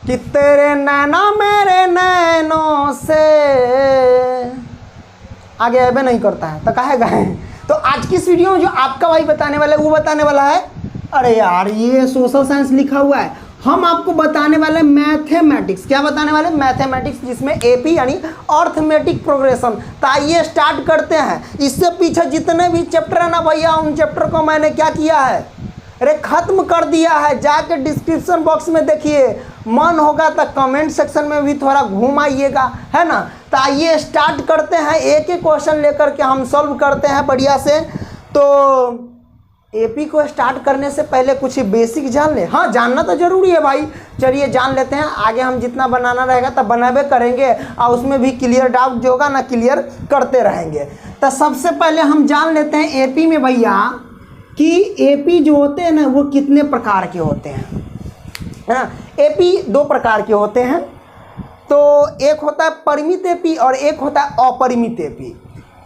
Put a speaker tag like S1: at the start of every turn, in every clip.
S1: कि तेरे नैना मेरे नैनों से आगे अबे नहीं करता है तो काहे गाए। तो आज की इस वीडियो में जो आपका भाई बताने वाला है वो बताने वाला है, अरे यार ये सोशल साइंस लिखा हुआ है, हम आपको बताने वाले मैथमेटिक्स। क्या बताने वाले? मैथमेटिक्स, जिसमें एपी यानी अर्थमेटिक प्रोग्रेशन। तो आइए स्टार्ट करते हैं। इससे पीछे जितने भी चैप्टर है ना भैया, उन चैप्टर को मैंने क्या किया है, अरे खत्म कर दिया है। जाके डिस्क्रिप्शन बॉक्स में देखिए, मन होगा तो कमेंट सेक्शन में भी थोड़ा घूम आइएगा, है ना। तो आइए स्टार्ट करते हैं, एक एक क्वेश्चन लेकर के हम सॉल्व करते हैं बढ़िया से। तो एपी को स्टार्ट करने से पहले कुछ बेसिक जान ले। हाँ, जानना तो जरूरी है भाई। चलिए जान लेते हैं, आगे हम जितना बनाना रहेगा तब बनावे करेंगे और उसमें भी क्लियर डाउट जो होगा ना क्लियर करते रहेंगे। तो सबसे पहले हम जान लेते हैं एपी में भैया कि एपी जो होते हैं ना वो कितने प्रकार के होते हैं, है ना। एपी दो प्रकार के होते हैं। तो एक होता है परिमित एपी और एक होता है अपरिमित एपी।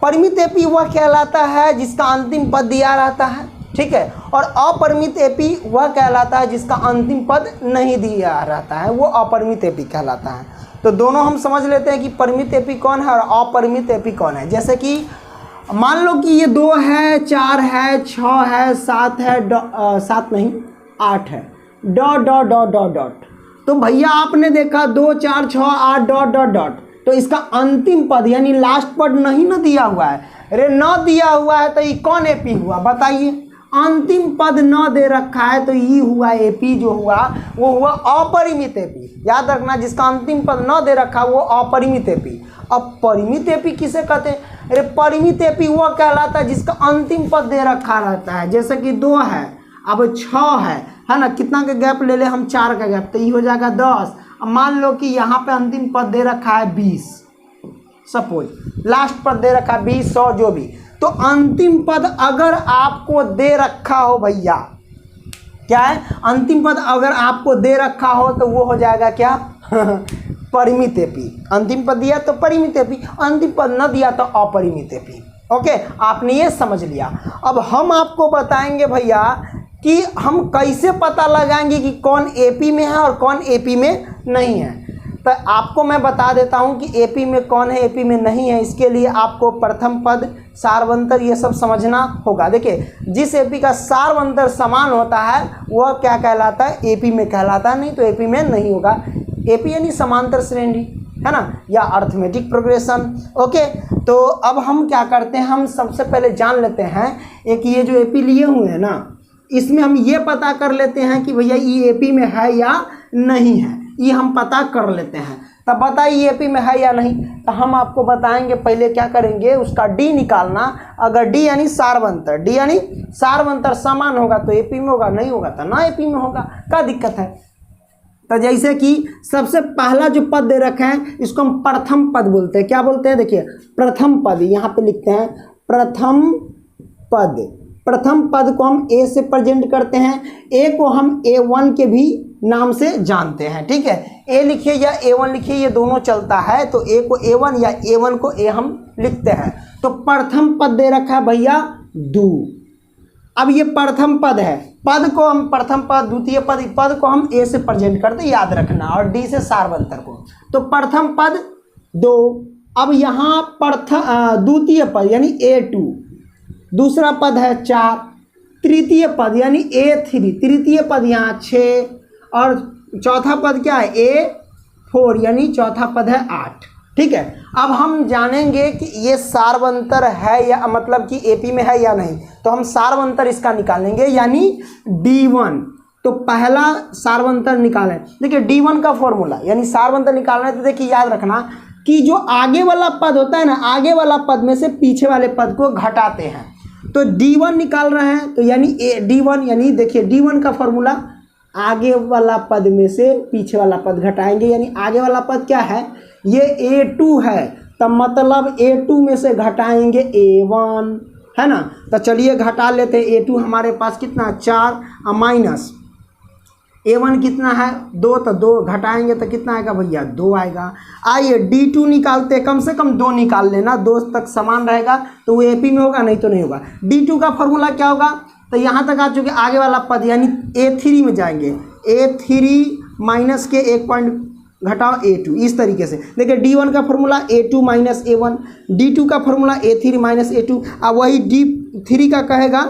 S1: परिमित एपी वह कहलाता है जिसका अंतिम पद दिया रहता है, ठीक है। और अपरिमित एपी वह कहलाता है जिसका अंतिम पद नहीं दिया रहता है, वो अपरिमित एपी कहलाता है। तो दोनों हम समझ लेते हैं कि परिमित एपी कौन है और अपरिमित एपी कौन है। जैसे कि मान लो कि ये 2 है, 4 है, 6 है, 7 है, 7 नहीं 8 है, dot dot dot dot dot. तो भैया आपने देखा 2 4 6 8 डॉट डॉट डॉट, तो इसका अंतिम पद यानी लास्ट पद नहीं ना दिया हुआ है। अरे न दिया हुआ है तो ये कौन एपी हुआ बताइए? अंतिम पद न दे रखा है तो ये हुआ एपी, जो हुआ वो हुआ अपरिमित एपी। याद रखना, जिसका अंतिम पद न दे रखा वो अपरिमित एपी। अब परिमित एपी किसे कहते हैं? अरे परिमित एपी वो कहलाता है जिसका अंतिम पद दे रखा रहता है। जैसे कि 2 है, अब 6 है ना, कितना का गैप ले ले हम? 4 का गैप, तो ये हो जाएगा 10। अब मान लो कि यहाँ पे अंतिम पद दे रखा है 20, सपोज लास्ट पद दे रखा है 20, 100 जो भी। तो अंतिम पद अगर आपको दे रखा हो भैया, क्या है? अंतिम पद अगर आपको दे रखा हो तो वो हो जाएगा क्या? परिमित एपी। अंतिम पद दिया तो परिमित एपी, अंतिम पद न दिया तो अपरिमित एपी। ओके, आपने ये समझ लिया। अब हम आपको बताएंगे भैया कि हम कैसे पता लगाएंगे कि कौन एपी में है और कौन एपी में नहीं है। तो आपको मैं बता देता हूं कि एपी में कौन है, एपी में नहीं है। इसके लिए आपको प्रथम पद, सार्वंतर ये सब समझना होगा। देखिए, जिस एपी का सार्वंतर समान होता है वह क्या कहलाता है? एपी में कहलाता है, नहीं तो एपी में नहीं होगा। एपी यानी समांतर श्रेणी, है ना, या अर्थमेटिक प्रोग्रेशन। ओके, तो अब हम क्या करते हैं, हम सबसे पहले जान लेते हैं एक ये जो एपी लिए हुए हैं ना, इसमें हम ये पता कर लेते हैं कि भैया ये एपी में है या नहीं है, ये हम पता कर लेते हैं। तब बताइए एपी में है या नहीं। तो हम आपको बताएंगे, पहले क्या करेंगे, उसका डी निकालना। अगर डी यानी सार्वंतर, डी यानी सार्वंतर समान होगा तो एपी में होगा, नहीं होगा तो ना एपी में होगा। क्या दिक्कत है? तो जैसे कि सबसे पहला जो पद दे रखे हैं इसको हम प्रथम पद बोलते हैं। क्या बोलते हैं? देखिए, प्रथम पद यहाँ पे लिखते हैं प्रथम पद। प्रथम पद को हम ए से प्रेजेंट करते हैं। ए को हम A1 के भी नाम से जानते हैं, ठीक है। ए लिखिए या A1 लिखिए, ये दोनों चलता है। तो ए को A1 या A1 को ए हम लिखते हैं। तो प्रथम पद दे रखा है भैया 2। अब ये प्रथम पद है, पद को हम प्रथम पद, द्वितीय पद, पद को हम ए से प्रेजेंट करते, याद रखना, और डी से सार्वंतर को। तो प्रथम पद 2। अब यहाँ द्वितीय पद यानी A2, दूसरा पद है 4, तृतीय पद यानी A3, तृतीय पद यहाँ 6, और चौथा पद क्या है? A4 यानी चौथा पद है 8, ठीक है। अब हम जानेंगे कि ये सार्वंतर है या मतलब कि एपी में है या नहीं। तो हम सार्वंतर इसका निकालेंगे यानी D1। तो पहला सार्वंतर निकालें। देखिए D1 का फॉर्मूला यानी सार्वंतर निकालना है तो देखिए याद रखना कि जो आगे वाला पद होता है ना, आगे वाला पद में से पीछे वाले पद को घटाते हैं। तो D1 निकाल रहे हैं तो यानी D1 यानी देखिए D1 का फॉर्मूला, आगे वाला पद में से पीछे वाला पद घटाएंगे, यानी आगे वाला पद क्या है? ये A2 है, तब मतलब A2 में से घटाएंगे A1, है ना। तो चलिए घटा लेते हैं। A2 हमारे पास कितना? 4, माइनस A1 कितना है? 2, तो 2 घटाएंगे तो कितना आएगा भैया? 2 आएगा। आइए D2 निकालते हैं, कम से कम 2 निकाल लेना, 2 तक समान रहेगा तो वो एपी में होगा, नहीं तो नहीं होगा। D2 का फॉर्मूला क्या होगा? तो यहाँ तक आ चुके, आगे वाला पद यानी A3 में जाएंगे। A3 माइनस के 1 पॉइंट घटाओ A2, इस तरीके से। देखिए D1 का formula A2 minus A1, D2 का फॉर्मूला A3 माइनस A2। अब वही D3 का कहेगा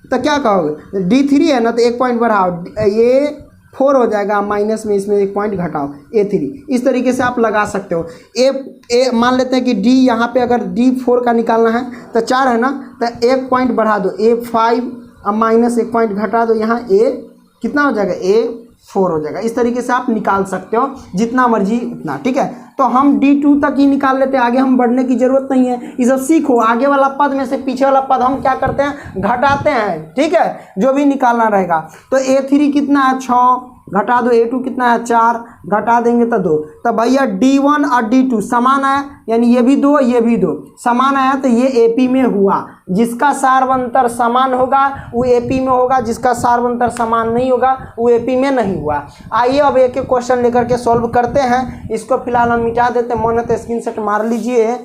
S1: तो क्या कहोगे, D3 है ना तो 1 पॉइंट बढ़ाओ, ये 4 हो जाएगा, माइनस में इसमें 1 पॉइंट घटाओ A3। इस तरीके से आप लगा सकते हो। ए मान लेते हैं कि D यहाँ पे अगर D4 का निकालना है तो 4 है ना, तो 1 पॉइंट बढ़ा दो A5, अब माइनस 1 पॉइंट घटा दो, यहाँ A कितना हो जाएगा, A4 हो जाएगा। इस तरीके से आप निकाल सकते हो जितना मर्जी उतना, ठीक है। तो हम D2 तक ही निकाल लेते हैं, आगे हम बढ़ने की जरूरत नहीं है। ये सब सीखो, आगे वाला पद में से पीछे वाला पद हम क्या करते हैं, घटाते हैं, ठीक है, जो भी निकालना रहेगा। तो A3 कितना है, 6, घटा दो A2 कितना है, 4, घटा देंगे तो 2। तो भैया D1 और D2 समान आया, यानी ये भी 2 ये भी 2 समान आया, तो ये AP में हुआ। जिसका सार्वंतर समान होगा वो AP में होगा, जिसका सार्वंतर समान नहीं होगा वो AP में नहीं हुआ। आइए अब एक एक क्वेश्चन लेकर के सॉल्व करते हैं। इसको फिलहाल हम मिटा देते हैं, मन तो स्क्रीनशॉट मार लीजिए।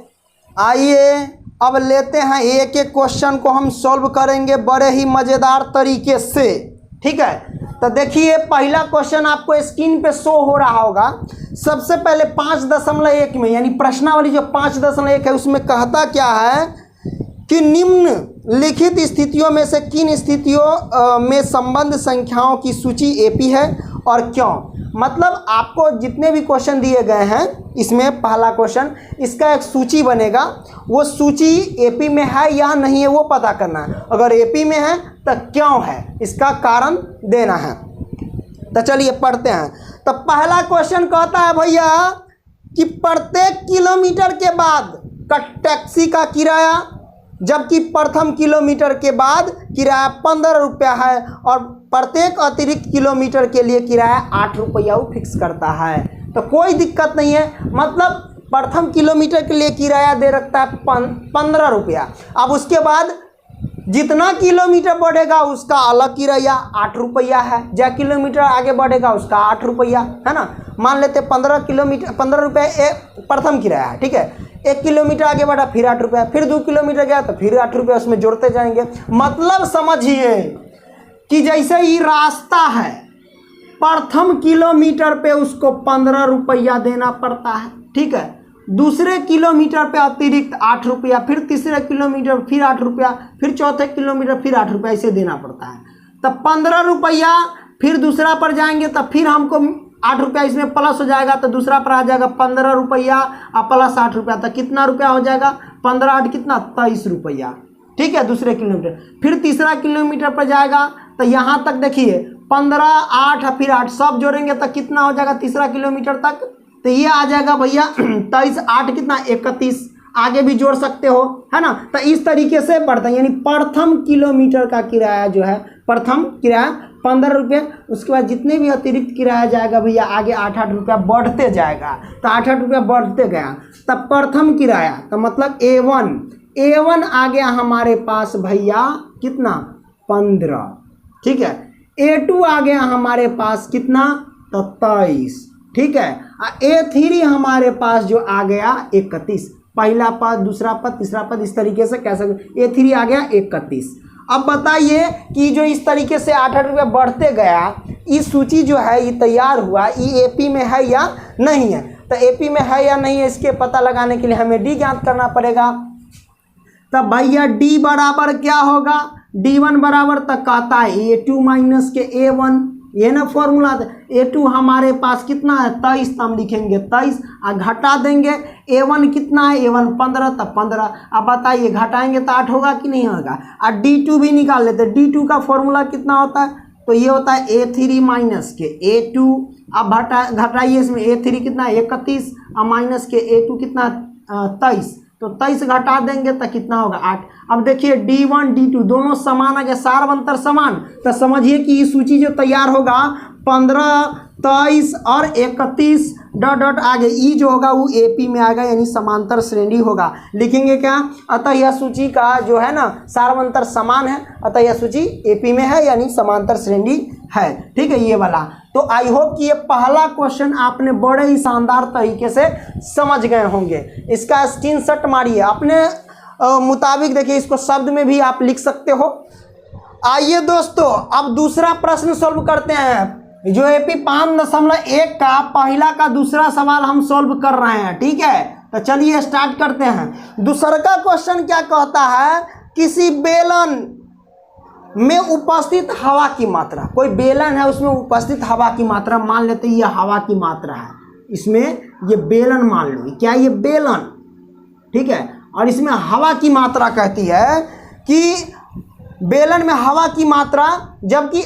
S1: आइए अब लेते हैं एक एक क्वेश्चन को हम सॉल्व करेंगे बड़े ही मज़ेदार तरीके से, ठीक है। तो देखिए पहला क्वेश्चन आपको स्क्रीन पे शो हो रहा होगा। सबसे पहले 5.1 में, यानी प्रश्नावली जो 5.1 है उसमें कहता क्या है कि निम्नलिखित स्थितियों में से किन स्थितियों में संबंध संख्याओं की सूची AP है और क्यों। मतलब आपको जितने भी क्वेश्चन दिए गए हैं इसमें पहला क्वेश्चन, इसका एक सूची बनेगा, वो सूची AP में है या नहीं है वो पता करना है। अगर AP में है तो क्यों है, इसका कारण देना है। तो चलिए पढ़ते हैं। तो पहला क्वेश्चन कहता है भैया कि प्रत्येक किलोमीटर के बाद का टैक्सी का किराया, जबकि प्रथम किलोमीटर के बाद किराया 15 रुपया है और प्रत्येक अतिरिक्त किलोमीटर के लिए किराया 8 रुपया वो फिक्स करता है। तो कोई दिक्कत नहीं है, मतलब प्रथम किलोमीटर के लिए किराया दे रखता है 15 रुपया। अब उसके बाद जितना किलोमीटर बढ़ेगा उसका अलग किराया 8 रुपया है, जो किलोमीटर आगे बढ़ेगा उसका 8 रुपया है ना। मान लेते 15 रुपये प्रथम किराया है, ठीक है। 1 किलोमीटर आगे बढ़ा फिर 8 रुपया, फिर 2 किलोमीटर गया तो फिर 8 रुपया, उसमें जोड़ते जाएंगे। मतलब समझिए कि जैसे ही रास्ता है प्रथम किलोमीटर पे उसको 15 रुपया देना पड़ता है, ठीक है। दूसरे किलोमीटर पे अतिरिक्त 8 रुपया, फिर तीसरे किलोमीटर फिर 8 रुपया, फिर चौथे किलोमीटर फिर 8 रुपया, इसे देना पड़ता है। तब 15 रुपया, फिर दूसरा पर जाएंगे तब फिर हमको 8 रुपया इसमें प्लस हो जाएगा, तो दूसरा पर आ जाएगा 15 रुपया और प्लस 8 रुपया, तो कितना रुपया हो जाएगा, 15 8 कितना 23 रुपया, ठीक है, दूसरे किलोमीटर। फिर तीसरा किलोमीटर पर जाएगा तो यहाँ तक देखिए 15 8 फिर 8 सब जोड़ेंगे तो कितना हो जाएगा तीसरा किलोमीटर तक, तो ये आ जाएगा भैया 23 8 कितना 31, आगे भी जोड़ सकते हो, है ना। तो इस तरीके से बढ़ता है, यानी प्रथम किलोमीटर का किराया जो है, प्रथम किराया 15 रुपये, उसके बाद जितने भी अतिरिक्त किराया जाएगा भैया आगे 8 रुपया बढ़ते जाएगा, तो 8 रुपया बढ़ते गया। तब प्रथम किराया तो मतलब A1 आ गया हमारे पास भैया कितना 15, ठीक है। A2 आ गया हमारे पास कितना तो 23, ठीक है। A3 हमारे पास जो आ गया 31, पहला पद दूसरा पद तीसरा पद, इस तरीके से कह सकते। A3 आ गया 31। अब बताइए कि जो इस तरीके से 8 रुपया बढ़ते गया, ये सूची जो है ये तैयार हुआ, ये AP में है या नहीं है। तो AP में है या नहीं है इसके पता लगाने के लिए हमें D ज्ञात करना पड़ेगा। तब भैया D बराबर क्या होगा, D1 बराबर तक कहता है A2 माइनस के A1, ये ना फॉर्मूला। A2 हमारे पास कितना है 23, तो हम लिखेंगे 23 और घटा देंगे। A1 कितना है, A1 15, तब 15। अब बताइए घटाएंगे तो 8 होगा कि नहीं होगा। और D2 भी निकाल लेते। D2 का फॉर्मूला कितना होता है, तो ये होता है A3 माइनस के A2। अब घटाइए इसमें A3 कितना है 31 और माइनस के A2 कितना 23, तो 23 घटा देंगे तो कितना होगा 8। अब देखिए D1 D2 दोनों समान आ गए, सार्वंतर समान, तो समझिए कि ये सूची जो तैयार होगा 15 23 और 31 डॉट डॉट आगे ई जो होगा वो AP में आएगा, यानी समांतर श्रेणी होगा। लिखेंगे क्या, अतः यह सूची का जो है ना सार्वंतर समान है, अतः यह सूची AP में है यानी समांतर श्रेणी है, ठीक है, ये वाला। तो आई होप कि ये पहला क्वेश्चन आपने बड़े ही शानदार तरीके से समझ गए होंगे। इसका स्क्रीनशॉट मारिए, अपने मुताबिक देखिए, इसको शब्द में भी आप लिख सकते हो। आइए दोस्तों अब दूसरा प्रश्न सॉल्व करते हैं। जो एपी 5.1 का पहला का दूसरा सवाल हम सॉल्व कर रहे हैं, ठीक है। तो चलिए स्टार्ट करते हैं। दूसरा का क्वेश्चन क्या कहता है, किसी बेलन में उपस्थित हवा की मात्रा, कोई बेलन है उसमें उपस्थित हवा की मात्रा, मान लेते हैं ये हवा की मात्रा है, इसमें ये बेलन मान लो, क्या ये बेलन, ठीक है। और इसमें हवा की मात्रा कहती है कि बेलन में हवा की मात्रा, जबकि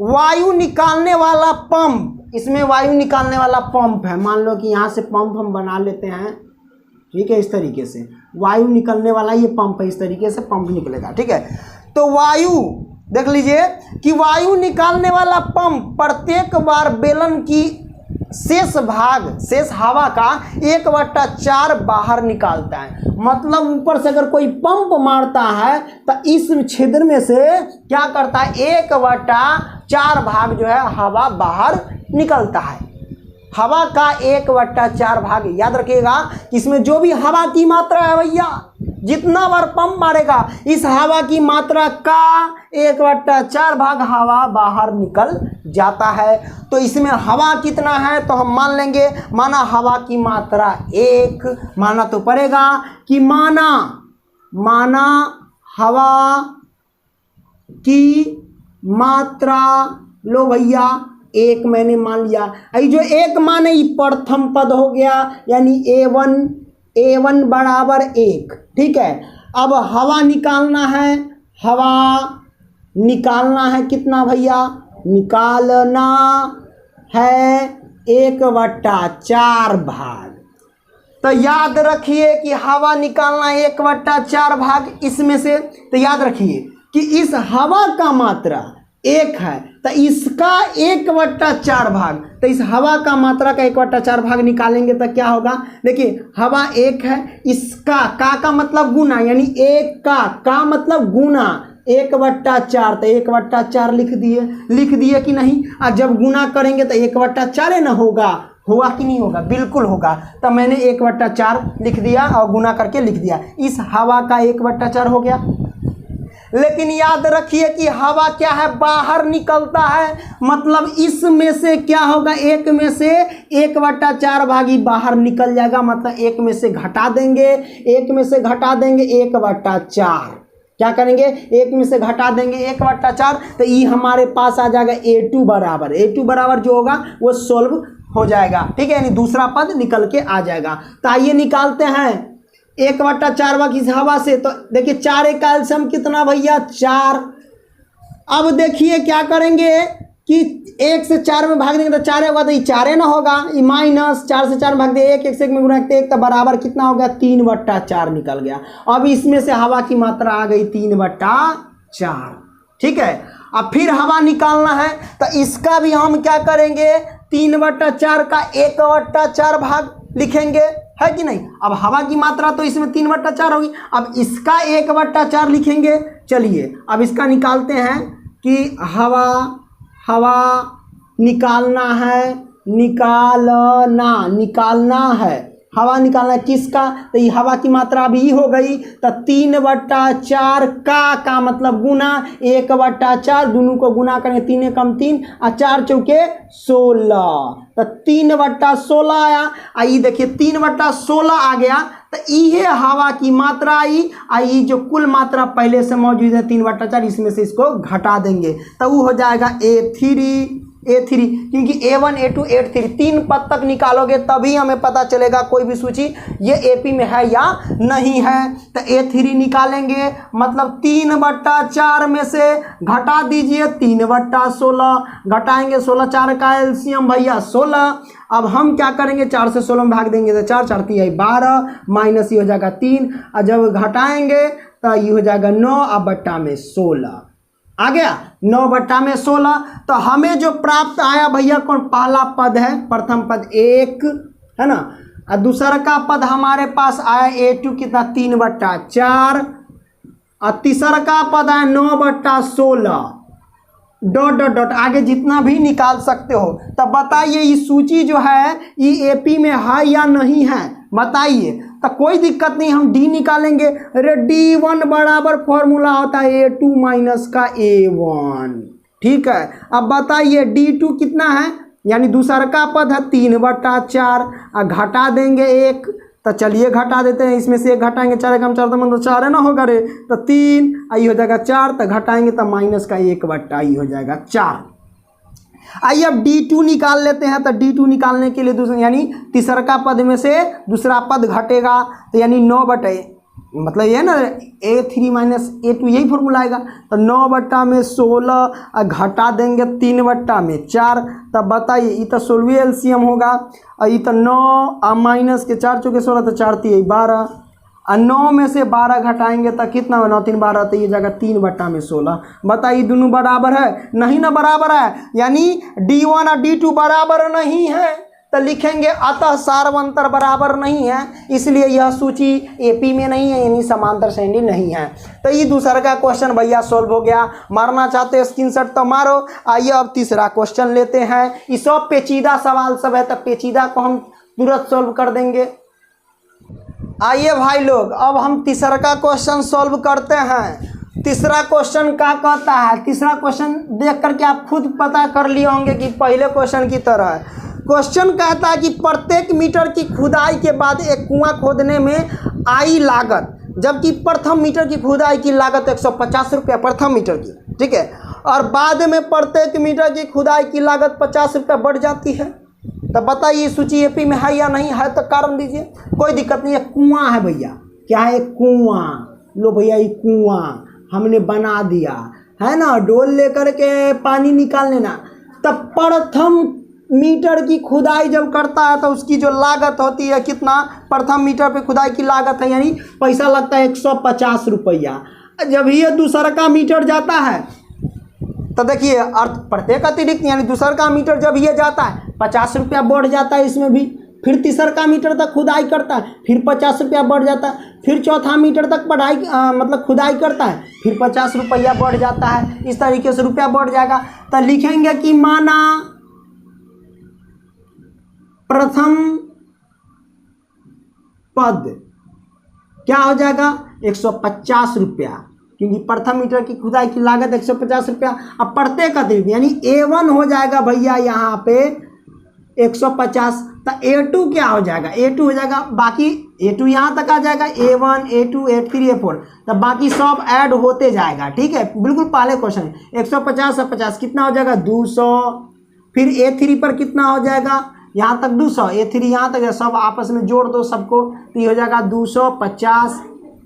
S1: वायु निकालने वाला पंप, इसमें वायु निकालने वाला पंप है, मान लो कि यहाँ से पंप हम बना लेते हैं, ठीक है। इस तरीके से वायु निकलने वाला ये पंप है, इस तरीके से पंप निकलेगा, ठीक है। तो वायु देख लीजिए कि वायु निकालने वाला पंप प्रत्येक बार बेलन की शेष भाग, शेष हवा का 1/4 बाहर निकालता है। मतलब ऊपर से अगर कोई पंप मारता है तो इस छिद्र में से क्या करता है, 1/4 भाग जो है हवा बाहर निकलता है। हवा का 1/4 भाग, याद रखिएगा इसमें जो भी हवा की मात्रा है भैया, जितना बार पंप मारेगा इस हवा की मात्रा का 1/4 भाग हवा बाहर निकल जाता है। तो इसमें हवा कितना है, तो हम मान लेंगे, माना हवा की मात्रा 1, माना तो पड़ेगा कि माना हवा की मात्रा, लो भैया 1 मैंने मान लिया। ये जो 1 माने ये प्रथम पद हो गया, यानी A1 बराबर 1, ठीक है। अब हवा निकालना है, हवा निकालना है कितना भैया, निकालना है 1/4 भाग। तो याद रखिए कि हवा निकालना है 1/4 भाग इसमें से। तो याद रखिए कि इस हवा का मात्रा 1 है, तो इसका 1/4 भाग, तो इस हवा का मात्रा का 1/4 भाग निकालेंगे तो क्या होगा, देखिए हवा 1 है, इसका का मतलब गुना, यानी 1 का मतलब गुना 1/4, तो 1/4 लिख दिए कि नहीं। और जब गुना करेंगे तो 1/4 ना होगा कि नहीं होगा, बिल्कुल होगा। तो मैंने 1/4 लिख दिया और गुना करके लिख दिया, इस हवा का 1/4 हो गया। लेकिन याद रखिए कि हवा क्या है, बाहर निकलता है, मतलब इसमें से क्या होगा, 1 में से 1/4 भाग ही बाहर निकल जाएगा, मतलब 1 में से घटा देंगे, 1/4 क्या करेंगे, 1 में से घटा देंगे 1/4, तो ये हमारे पास आ जाएगा A2 बराबर जो होगा वो सोल्व हो जाएगा, ठीक है, यानी दूसरा पद निकल के आ जाएगा। तो आइए निकालते हैं 1/4 भाग इस हवा से। तो देखिए 4 का एलसीएम कितना भैया, 4। अब देखिए क्या करेंगे कि 1 से 4 में भाग देंगे तो 4 होगा, तो ये 4 ना होगा, ये माइनस 4 से 4 में भाग दे 1 से 1 में गुणा करते 1, तो बराबर कितना हो गया, 3/4 निकल गया। अब इसमें से हवा की मात्रा आ गई 3/4, ठीक है। अब फिर हवा निकालना है, तो इसका भी हम क्या करेंगे, 3/4 का 1/4 भाग लिखेंगे, है कि नहीं। अब हवा की मात्रा तो इसमें 3/4 होगी, अब इसका 1/4 लिखेंगे। चलिए अब इसका निकालते हैं कि हवा निकालना है, हवा निकालना है किसका, तो ये हवा की मात्रा भी हो गई, तो 3/4 का मतलब गुना 1/4, दोनों को गुना करेंगे, 3 कम 3 और 4 चौके 16, तो 3/16 आया। आई देखिए 3/16 आ गया, तो ये हवा की मात्रा आई जो कुल मात्रा पहले से मौजूद है 3/4, इसमें से इसको घटा देंगे, तो वो हो जाएगा A3, क्योंकि A1 A2 A3 3 पद तक निकालोगे तभी हमें पता चलेगा कोई भी सूची ये AP में है या नहीं है। तो A3 निकालेंगे, मतलब 3/4 में से घटा दीजिए 3/16, घटाएंगे 16, 4 का एलसीएम भैया 16। अब हम क्या करेंगे, 4 से 16 में भाग देंगे तो 4 4 3 12, माइनस ये हो जाएगा 3, और जब घटाएंगे तो ये हो जाएगा 9 और बट्टा में 16 आ गया, 9/16। तो हमें जो प्राप्त आया भैया, कौन पहला पद है, प्रथम पद 1 है ना, और दूसरा का पद हमारे पास आया A2 कितना 3/4, और तीसरा का पद आया 9/16, डॉट आगे जितना भी निकाल सकते हो। तब बताइए ये सूची जो है ये AP में है या नहीं है, बताइए। तो कोई दिक्कत नहीं, हम D निकालेंगे। अरे D1 बराबर फॉर्मूला होता है A2 माइनस का A1, ठीक है, अब बताइए D2 कितना है, यानी दूसरा का पद है 3/4, घटा देंगे 1, तो चलिए घटा देते हैं, इसमें से 1 घटाएंगे 4 कम 4 तो मतलब 4 है ना, होगा रे, तो 3 आई हो जाएगा 4, तो घटाएंगे तो माइनस का 1/आई हो जाएगा 4। आइए अब D2 निकाल लेते हैं, तो D2 निकालने के लिए दूसरा यानी तीसरा का पद में से दूसरा पद घटेगा, तो यानी 9/, मतलब ये ना A3 माइनस A2 यही फॉर्मूला आएगा, तो 9/16 घटा देंगे 3/4, तब बताइए ये तो 16 एलसीएम होगा, और ये तो 9 माइनस के 4 चौके 16, तो 4 3 12, और 9 में से 12 घटाएंगे तो कितना होगा, 9 3 12, तो ये जगह 3/16। बताइए दोनों बराबर है, नहीं ना बराबर है, यानी D1 और D2 बराबर नहीं है, तो लिखेंगे अतः सार्वंतर बराबर नहीं है, इसलिए यह सूची एपी में नहीं है, यानी समांतर श्रेणी नहीं है। तो ये दूसरा का क्वेश्चन भैया सॉल्व हो गया। मारना चाहते हो स्क्रीनशॉट तो मारो। आइए अब तीसरा क्वेश्चन लेते हैं। ये सब पेचीदा सवाल सब है, तो पेचीदा को हम तुरंत सॉल्व कर देंगे। आइए भाई लोग, अब हम तीसरा का क्वेश्चन सॉल्व करते हैं। तीसरा क्वेश्चन क्या कहता है, तीसरा क्वेश्चन देख करके आप खुद पता कर लिए होंगे कि पहले क्वेश्चन की तरह है। क्वेश्चन कहता है कि प्रत्येक मीटर की खुदाई के बाद एक कुआं खोदने में आई लागत, जबकि प्रथम मीटर की खुदाई की लागत 150 रुपया प्रथम मीटर की, ठीक है, और बाद में प्रत्येक मीटर की खुदाई की लागत 50 रुपया बढ़ जाती है। तो बताइए सूची एपी में है या नहीं है, तो कारण दीजिए, कोई दिक्कत नहीं है। कुआं है भैया, क्या है, कुआं, लो भैया ये कुआं हमने बना दिया है ना, डोल लेकर के पानी निकाल लेना। तब प्रथम मीटर की खुदाई जब करता है तो उसकी जो लागत होती है कितना, प्रथम मीटर पे खुदाई की लागत है, यानी पैसा लगता है 150 रुपया। जब ये दूसरा का मीटर जाता है तो देखिए अर्थ प्रत्येक अतिरिक्त, यानी दूसरा का मीटर जब ये जाता है 50 रुपया बढ़ जाता है इसमें भी, फिर तीसरा का मीटर तक खुदाई करता है फिर 50 रुपया बढ़ जाता है, फिर चौथा मीटर तक मतलब खुदाई करता है फिर 50 रुपया बढ़ जाता है, इस तरीके से रुपया बढ़ जाएगा। तो लिखेंगे कि माना प्रथम पद क्या हो जाएगा, 150 रुपया, क्योंकि प्रथम मीटर की खुदाई की लागत 150 रुपया। अब प्रत्येक अतिरिक्त यानी A1 हो जाएगा भैया यहाँ पे 150, तो A2 क्या हो जाएगा, A2 हो जाएगा, बाकी A2 यहाँ तक आ जाएगा, A1 A2 A3 A4, तो बाकी सब ऐड होते जाएगा, ठीक है। बिल्कुल पहले क्वेश्चन 150 और 50 कितना हो जाएगा 200, फिर A3 पर कितना हो जाएगा यहाँ तक 200, A3 यहाँ तक, सब आपस में जोड़ दो सबको, तो ये हो जाएगा 250,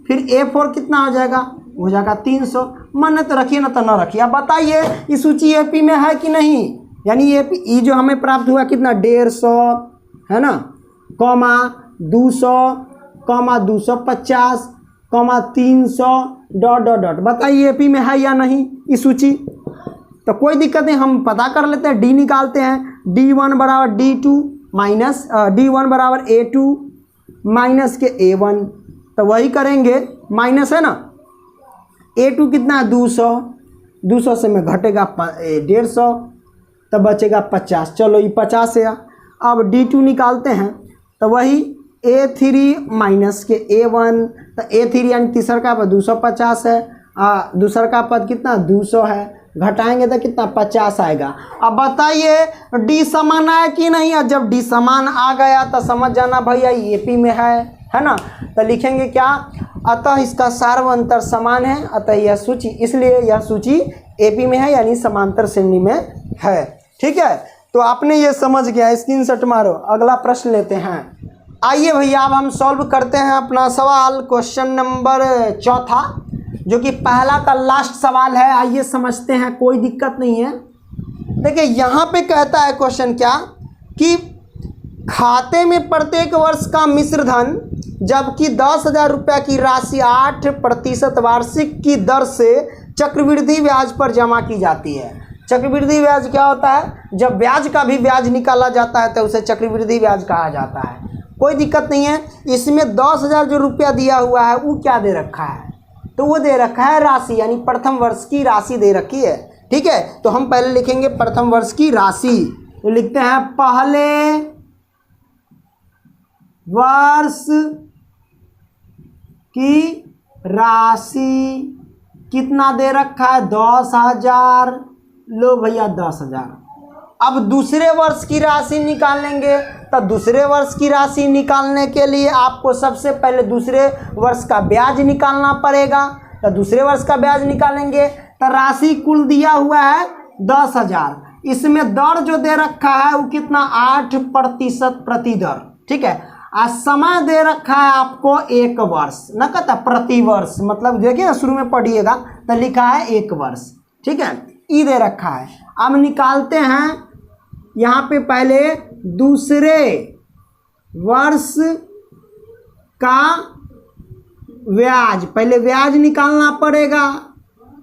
S1: फिर A4 कितना हो जाएगा, हो जाएगा 300। मन तो रखिए ना तो ना रखिए। अब बताइए ये सूची एपी में है कि नहीं, यानी ये जो हमें प्राप्त हुआ कितना 150 है ना, comma 200 comma 250 comma 300 dot dot dot. बताइए एपी में है या नहीं ये सूची, तो कोई दिक्कत नहीं, हम पता कर लेते हैं। डी निकालते हैं, D1 बराबर D2 माइनस D1 बराबर A2 माइनस के A1, तो वही करेंगे, माइनस है ना, A2 कितना है 200, 200 से में घटेगा 150, तब बचेगा 50, चलो ये 50 है। अब D2 निकालते हैं, तो वही A3 माइनस के A1, तो A3 यानी तीसरा का पद 250 है, दूसरा का पद कितना 200 है, घटाएंगे तो कितना 50 आएगा। अब बताइए डी समान है कि नहीं, और जब डी समान आ गया तो समझ जाना भैया एपी में है ना। तो लिखेंगे क्या, अतः इसका सार्वंतर समान है, अतः यह सूची, इसलिए यह सूची एपी में है, यानी समांतर श्रेणी में है, ठीक है। तो आपने ये समझ गया, स्क्रीनशॉट मारो। अगला प्रश्न लेते हैं। आइए भैया अब हम सॉल्व करते हैं अपना सवाल, क्वेश्चन नंबर 4, जो कि पहला का लास्ट सवाल है। आइए समझते हैं, कोई दिक्कत नहीं है। देखिए यहाँ पे कहता है क्वेश्चन क्या, कि खाते में प्रत्येक वर्ष का मिश्र धन, जबकि 10,000 रुपया की राशि 8% वार्षिक की दर से चक्रवृद्धि ब्याज पर जमा की जाती है। चक्रवृद्धि ब्याज क्या होता है, जब ब्याज का भी ब्याज निकाला जाता है तो उसे चक्रवृद्धि ब्याज कहा जाता है। कोई दिक्कत नहीं है। इसमें 10,000 जो रुपया दिया हुआ है वो क्या दे रखा है, तो वो दे रखा है राशि, यानी प्रथम वर्ष की राशि दे रखी है, ठीक है। तो हम पहले लिखेंगे प्रथम वर्ष की राशि, तो लिखते हैं पहले वर्ष की राशि कितना दे रखा है 10,000, लो भैया 10,000। अब दूसरे वर्ष की राशि निकालेंगे, तो दूसरे वर्ष की राशि निकालने के लिए आपको सबसे पहले दूसरे वर्ष का ब्याज निकालना पड़ेगा। तो दूसरे वर्ष का ब्याज निकालेंगे तो राशि कुल दिया हुआ है 10,000। इसमें दर जो दे रखा है वो कितना, 8% प्रतिदर, ठीक है। आज समय दे रखा है आपको 1 वर्ष, न कहता प्रति वर्ष, मतलब देखिए ना शुरू में पढ़िएगा तो लिखा है 1 वर्ष, ठीक है। ई दे रखा है। अब निकालते हैं यहाँ पे पहले दूसरे वर्ष का ब्याज, पहले ब्याज निकालना पड़ेगा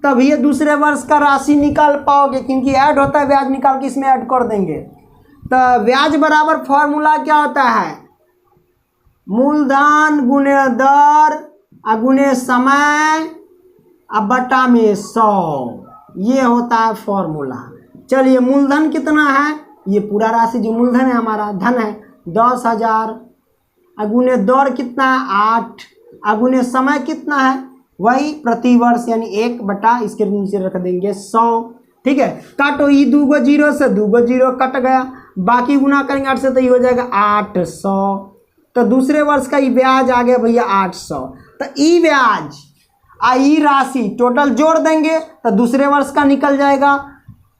S1: तभी ये दूसरे वर्ष का राशि निकाल पाओगे, क्योंकि ऐड होता है ब्याज, निकाल के इसमें ऐड कर देंगे। तो ब्याज बराबर फॉर्मूला क्या होता है, मूलधन गुणे दर गुणे समय बटा में 100, ये होता है फॉर्मूला। चलिए मूलधन कितना है, ये पूरा राशि जो मूलधन है हमारा धन है 10,000, गुणे दर कितना है 8, गुणे समय कितना है वही प्रति वर्ष यानी 1 बटा इसके नीचे रख देंगे 100, ठीक है। काटो, ये 2 गो जीरो से 2 गो जीरो कट गया, बाकी गुना करेंगे 8 से तो ये हो जाएगा 800। तो दूसरे वर्ष का ये ब्याज आ गया भैया 800। तो ई ब्याज ई राशि टोटल जोड़ देंगे तो दूसरे वर्ष का निकल जाएगा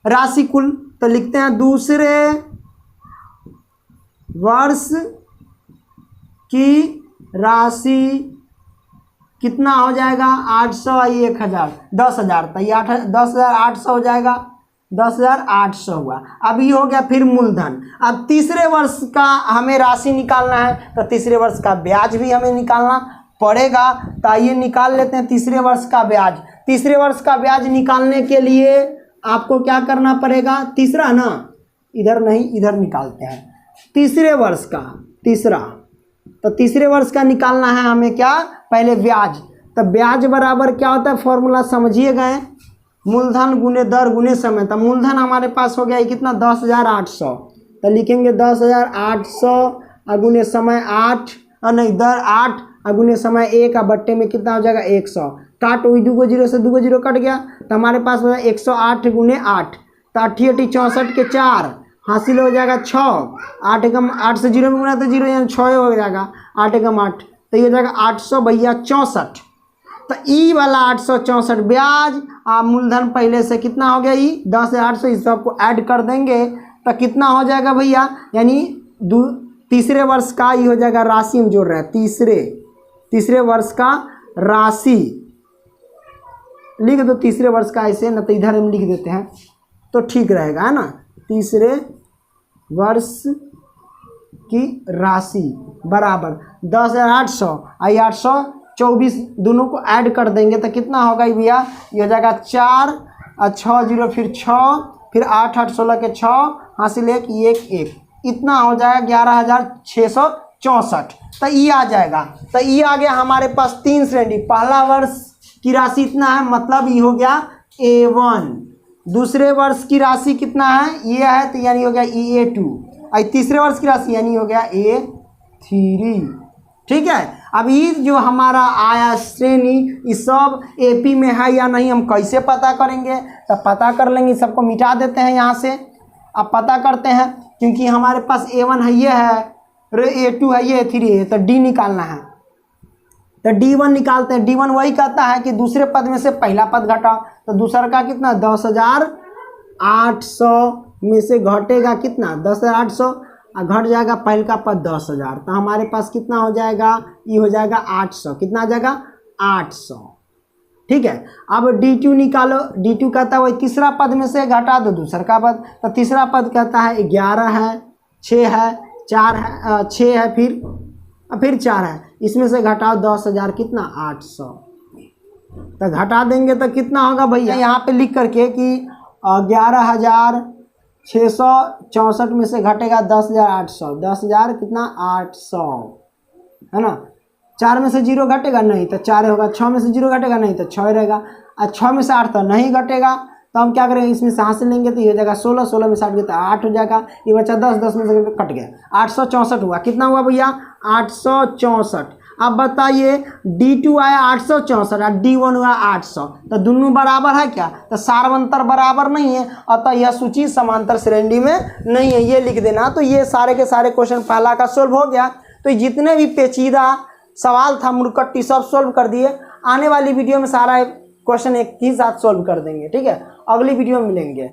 S1: राशि कुल। तो लिखते हैं दूसरे वर्ष की राशि कितना हो जाएगा 800 1000 10,000, तो ये 10,800 हो जाएगा, 10,800 हुआ। अब ये हो गया फिर मूलधन। अब तीसरे वर्ष का हमें राशि निकालना है तो तीसरे वर्ष का ब्याज भी हमें निकालना पड़ेगा। तो आइए निकाल लेते हैं तीसरे वर्ष का ब्याज। तीसरे वर्ष का ब्याज निकालने के लिए आपको क्या करना पड़ेगा, तीसरा ना, इधर नहीं इधर निकालते हैं तीसरे वर्ष का तीसरा। तो तीसरे वर्ष का निकालना है हमें क्या, पहले ब्याज। तो ब्याज बराबर क्या होता है, फॉर्मूला समझिए गए, मूलधन गुणे दर गुणे समय। तो मूलधन हमारे पास हो गया ये कितना 10,800, तो लिखेंगे 10,800 गुणे समय 8 नहीं दर 8 गुणे समय 1 बट्टे में कितना हो जाएगा 100। काट वही 2 गो जीरो से 2 गो जीरो कट गया तो हमारे पास हो जाएगा 108 गुणे 8, तो 8 64 के 4 हासिल हो जाएगा 6, 8 से 0 में गुना तो 0 यानी 6 हो जाएगा, 8 एकम 8 तो ये हो जाएगा 800 भैया 64। तो ई वाला 864 ब्याज मूलधन पहले से कितना हो गया, ई 10,800, इस सबको ऐड कर देंगे तो कितना हो जाएगा भैया, यानी तीसरे वर्ष का ये हो जाएगा राशि हम जोड़ रहे हैं, तीसरे वर्ष का राशि लिख दो, तीसरे वर्ष का ऐसे न तो इधर हम लिख देते हैं तो ठीक रहेगा, है ना। तीसरे वर्ष की राशि बराबर 10,800 824 दोनों को ऐड कर देंगे तो कितना होगा भैया, ये हो जाएगा 4 6 0 फिर 6 फिर 8 8 16 के 6 हासिल 1 1 इतना हो जाएगा 11,664। तो ये आ जाएगा। तो ये आ गया हमारे पास 3 श्रेणी। पहला वर्ष की राशि इतना है, मतलब ये हो गया A1। दूसरे वर्ष की राशि कितना है, ये है तो यानी हो गया A2। और तीसरे वर्ष की राशि यानी हो गया A3, ठीक है। अब ये जो हमारा आया श्रेणी ये सब AP में है या नहीं हम कैसे पता करेंगे, तो पता कर लेंगे, सबको मिटा देते हैं यहाँ से। अब पता करते हैं क्योंकि हमारे पास A1 है, ये है, A2 है, ये A3 है, तो D निकालना है। तो D1 निकालते हैं। D1 वही कहता है कि दूसरे पद में से पहला पद घटा, तो दूसरा का कितना 10,800 में से घटेगा कितना 10,800 और घट जाएगा पहले का पद 10,000, तो हमारे पास कितना हो जाएगा, ये हो जाएगा 800। कितना आ जाएगा 800, ठीक है। अब D2 निकालो। D2 कहता है वही तीसरा पद में से घटा दो दूसरा का पद, तो तीसरा पद कहता है 11 है 6 है 4 है 6 है फिर 4 है, इसमें से घटाओ 10,000 कितना 800। तो घटा देंगे तो कितना होगा भैया, यहाँ पे लिख करके कि 11,664 में से घटेगा 10,800, 10,000 कितना 800, है ना। 4 में से 0 घटेगा नहीं तो 4 होगा, 6 में से 0 घटेगा नहीं तो 6 रहेगा, और 6 में से 8 तो नहीं घटेगा, तो हम क्या करेंगे इसमें से हासिल लेंगे तो ये हो जाएगा 16, 16 में से 8 गया तो 8 हो जाएगा, ये बचा 10, 10 में से कट गया 864 हुआ। कितना हुआ भैया 864। अब बताइए D2 आया 864 और D1 हुआ 800, तो दोनों बराबर है क्या? तो सार्वंतर बराबर नहीं है, अतः यह सूची समांतर श्रेणी में नहीं है, ये लिख देना। तो ये सारे के सारे क्वेश्चन पहला का सोल्व हो गया। तो जितने भी पेचीदा सवाल था मुरकट्टी सब सोल्व कर दिए। आने वाली वीडियो में सारा क्वेश्चन एक ही साथ सोल्व कर देंगे, ठीक है? अगली वीडियो में मिलेंगे।